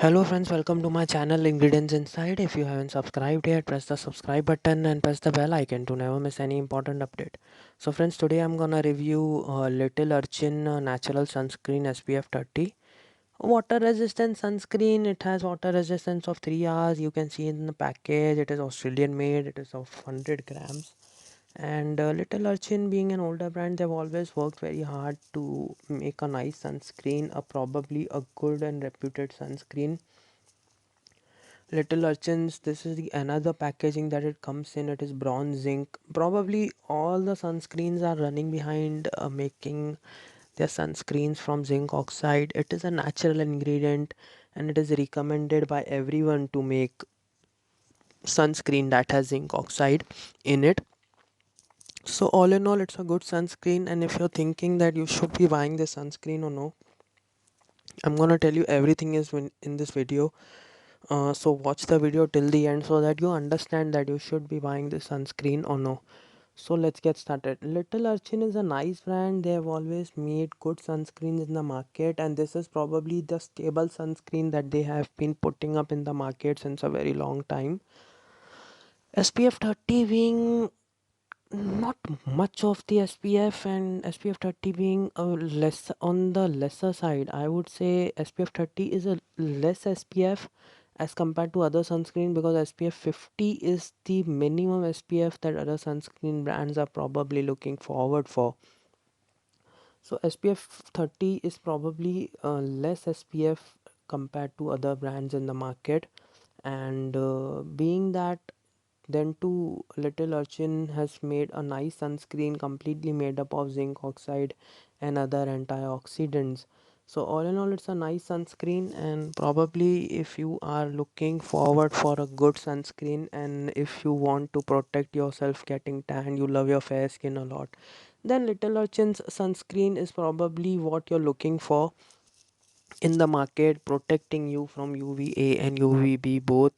Hello friends, welcome to my channel Ingredients Inside. If you haven't subscribed yet, press the subscribe button and press the bell icon to never miss any important update. So friends, today I'm gonna review Little Urchin Natural Sunscreen SPF 30. Water resistant sunscreen. It has water resistance of 3 hours. You can see in the package. It is Australian made. It is of 100 grams. And Little Urchin, being an older brand, they've always worked very hard to make a nice sunscreen, probably a good and reputed sunscreen. Little Urchins, this is the another packaging that it comes in. It is bronze zinc. Probably all the sunscreens are running behind making their sunscreens from zinc oxide. It is a natural ingredient and it is recommended by everyone to make sunscreen that has zinc oxide in it. So all in all, it's a good sunscreen. And if you're thinking that you should be buying this sunscreen or no, I'm gonna tell you everything is in this video. So watch the video till the end so that you understand that you should be buying this sunscreen or no. So let's get started. Little Urchin is a nice brand. They have always made good sunscreens in the market, and this is probably the stable sunscreen that they have been putting up in the market since a very long time. SPF 30 being not much of the SPF, and SPF 30 being a less on the lesser side. I would say SPF 30 is a less SPF as compared to other sunscreen, because SPF 50 is the minimum SPF that other sunscreen brands are probably looking forward for. So SPF 30 is probably less SPF compared to other brands in the market, and being that, then too, Little Urchin has made a nice sunscreen completely made up of zinc oxide and other antioxidants. So all in all, it's a nice sunscreen, and probably if you are looking forward for a good sunscreen and if you want to protect yourself getting tan, you love your fair skin a lot, then Little Urchin's sunscreen is probably what you're looking for in the market, protecting you from UVA and UVB both.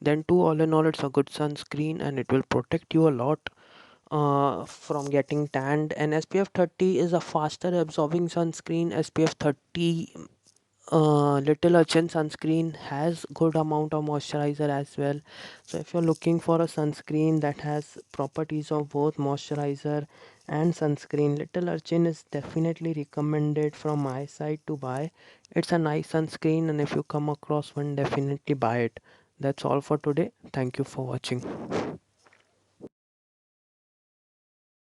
Then too, all in all, it's a good sunscreen and it will protect you a lot from getting tanned. And SPF 30 is a faster absorbing sunscreen. SPF 30 Little Urchin sunscreen has good amount of moisturizer as well. So if you're looking for a sunscreen that has properties of both moisturizer and sunscreen, Little Urchin is definitely recommended from my side to buy. It's a nice sunscreen, and if you come across one, definitely buy it. That's all for today. Thank you for watching.